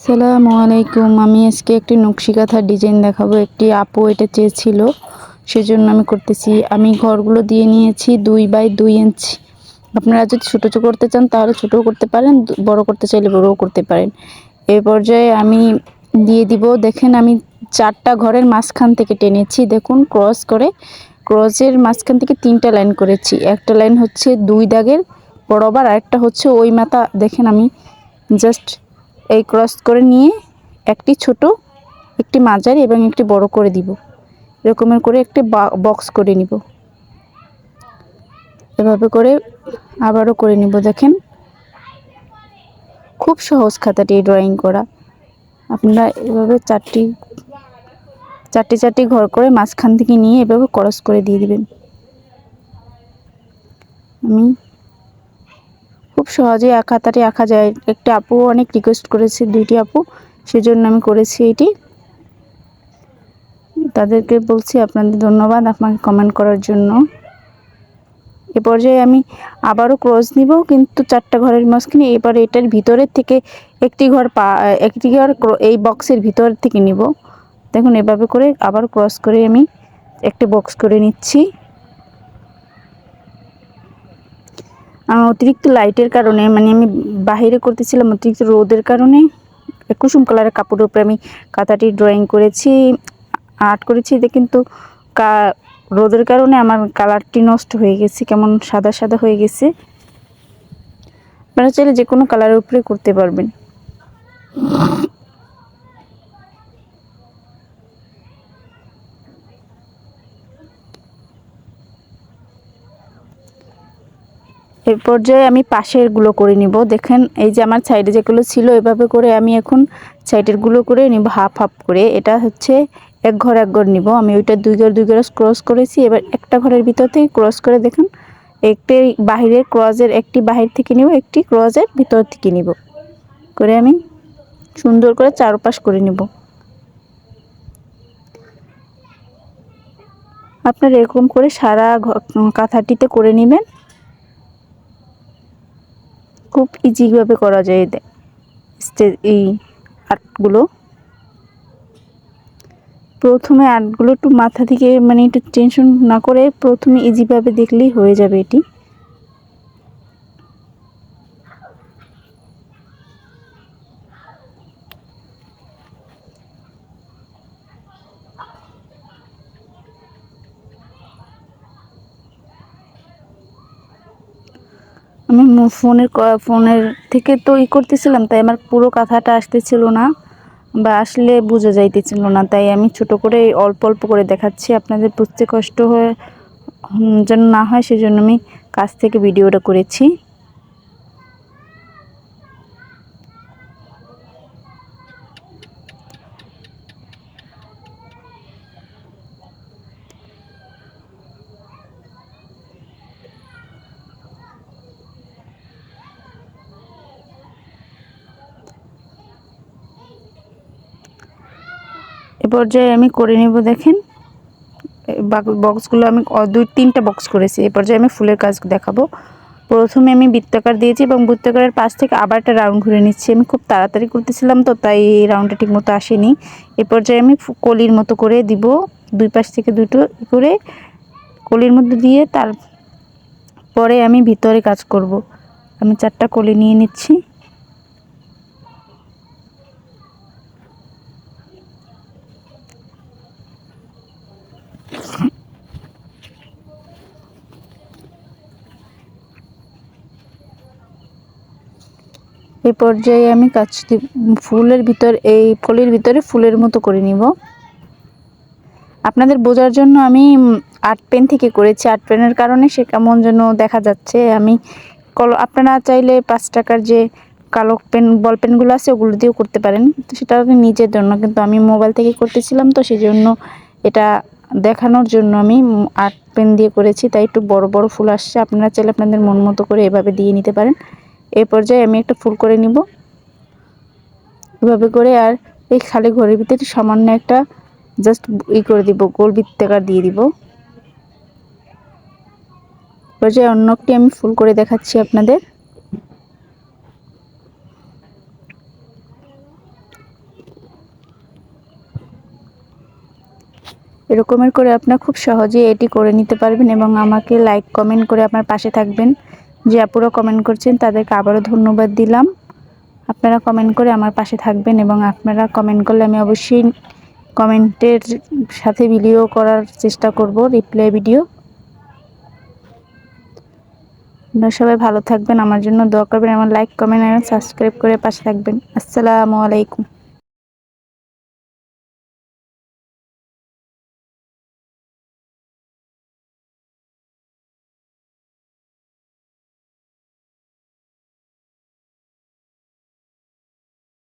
আসসালামু আলাইকুম। আমি আজকে একটি নকশি কাঁথার ডিজাইন দেখাবো। একটি আপু এটা চেয়েছিল, সেজন্য আমি করতেছি। আমি ঘরগুলো দিয়ে নিয়েছি 2 বাই 2 ইঞ্চি। আপনারা যদি ছোটো ছোটো করতে চান তাহলে ছোটও করতে পারেন, বড় করতে চাইলে বড়ও করতে পারেন। এই পর্যায়ে আমি দিয়ে দিব। দেখেন আমি 4টা ঘরের মাঝখান থেকে টেনেছি, দেখুন ক্রস করে। ক্রসের মাঝখান থেকে 3টা লাইন করেছি। একটা লাইন হচ্ছে 2 দাগের বরাবর, আরেকটা হচ্ছে ওই মাথা। দেখেন আমি জাস্ট এই ক্রস করে নিয়ে একটি ছোট, একটি মাঝারি এবং একটি বড় করে দিব। এরকমের করে একটি বক্স করে নিব। এভাবে করে আবারও করে নিব। দেখেন খুব সহজ খাতাটি ড্রয়িং করা। আপনারা এভাবে চারটি ঘর করে মাঝখান থেকে নিয়ে এভাবে ক্রস করে দিয়ে দিবেন। আমি খুব সহজেই খাতাটি আঁকা যায়। একটা আপু অনেক রিকোয়েস্ট করেছে, 2টি আপু, সেজন্য আমি করেছি এটি। তাদেরকে বলছি আপনাদের ধন্যবাদ আমাকে কমেন্ট করার জন্য। এ পর্যায়ে আমি আবারও ক্রস নিব, কিন্তু 4টা ঘরের মাঝখানে। এবারে এটার ভিতরের থেকে একটি ঘর এই বক্সের ভিতর থেকে নিব। দেখুন এভাবে করে আবার ক্রস করে আমি একটা বক্স করে নিচ্ছি। অতিরিক্ত লাইটের কারণে, মানে আমি বাহিরে করতেছিলাম, অতিরিক্ত রোদের কারণে কুসুম কালারের কাপড়ের উপরে আমি কাঁথাটি ড্রয়িং করেছি, আর্ট করেছি। কিন্তু রোদের কারণে আমার কালারটি নষ্ট হয়ে গেছে, কেমন সাদা সাদা হয়ে গেছে। আপনারা চাইলে যে কোনো কালারের উপরে করতে পারবেন। এই পর্যায়ে আমি পাশেরগুলো করে নিব। দেখেন এই যে আমার সাইডে যেগুলো ছিল, এভাবে করে আমি এখন সাইডেরগুলো করে নিব হাফ হাফ করে। এটা হচ্ছে এক ঘর নিব। আমি ওইটা 2 ঘর ক্রস করেছি। এবার একটা ঘরের ভিতর থেকে ক্রস করে দেখুন একটি বাহিরের ক্রসের, একটি বাহির থেকে নিব, একটি ক্রসের ভিতর থেকে নিব করে আমি সুন্দর করে চারপাশ করে নিব। আপনারা এরকম করে সারা কাঁথাটিতে করে নেবেন। খুব ইজিভাবে করা যায় এই আর্টগুলো। প্রথমে আর্টগুলো একটু মাথা থেকে, মানে একটু টেনশন না করে প্রথমে ইজিভাবে দেখলেই হয়ে যাবে এটি। আমি ফোনের থেকে তো করতেছিলাম, তাই আমার পুরো কথাটা আসতেছিল না, বা আসলে বোঝা যাইতেছিল না। তাই আমি ছোট করে অল্প অল্প করে দেখাচ্ছি, আপনাদের বুঝতে কষ্ট হয়ে যেন না হয়, সেজন্য আমি কাছ থেকে ভিডিওটা করেছি। এ পর্যায়ে আমি করে নেব। দেখেন বক্সগুলো আমি 2-3টা বক্স করেছি। এই পর্যায়ে আমি ফুলের কাজ দেখাবো। প্রথমে আমি বৃত্তাকার দিয়েছি এবং বৃত্তাকারের পাশ থেকে আবার একটা রাউন্ড ঘুরে নিচ্ছি। আমি খুব তাড়াতাড়ি করতেছিলাম তো, তাই এই রাউন্ডটা ঠিক মতো আসেনি। এ পর্যায়ে আমি কলির মতো করে দিব, 2 পাশ থেকে 2টো করে কলির মধ্যে দিয়ে তারপরে আমি ভিতরে কাজ করব। আমি 4টা কলি নিয়ে নিচ্ছি। এই পর্যায়ে আমি কাজটি ফুলের ভিতর, এই কলির ভিতরে ফুলের মতো করে নিব। আপনাদের বোঝার জন্য আমি আর্ট পেন থেকে করেছি। আর্ট পেনের কারণে সে কেমন যেন দেখা যাচ্ছে। আমি আপনারা চাইলে 5 টাকার যে কালো পেন, বল পেনগুলো আছে, ওগুলো দিয়েও করতে পারেন, তো সেটা নিজের জন্য। কিন্তু আমি মোবাইল থেকে করতেছিলাম, তো সেই জন্য এটা দেখানোর জন্য আমি আর্ট পেন দিয়ে করেছি, তাই একটু বড় বড় ফুল আসছে। আপনারা চাইলে আপনাদের মন মতো করে এভাবে দিয়ে নিতে পারেন। এই পর্যায়ে আমি একটা ফুল করে নিব এভাবে করে। আর এই খালি ঘরের ভিতরে সামান্য একটা জাস্ট করে দিব, গোল বৃত্তাকার দিয়ে দিব। পর্যায়ে অন্য একটি আমি ফুল করে দেখাচ্ছি আপনাদের। এরকমের করে আপনারা খুব সহজেই এটি করে নিতে পারবেন এবং আমাকে লাইক কমেন্ট করে আপনার পাশে থাকবেন। যে আপুরা কমেন্ট করছেন তাদেরকে আবারও ধন্যবাদ দিলাম। আপনারা কমেন্ট করে আমার পাশে থাকবেন এবং আপনারা কমেন্ট করলে আমি অবশ্যই কমেন্টের সাথে ভিডিও করার চেষ্টা করব, রিপ্লাই ভিডিও। আপনারা সবাই ভালো থাকবেন, আমার জন্য দোয়া করবেন, আমার লাইক কমেন্ট এবং সাবস্ক্রাইব করে পাশে থাকবেন। আসসালামু আলাইকুম।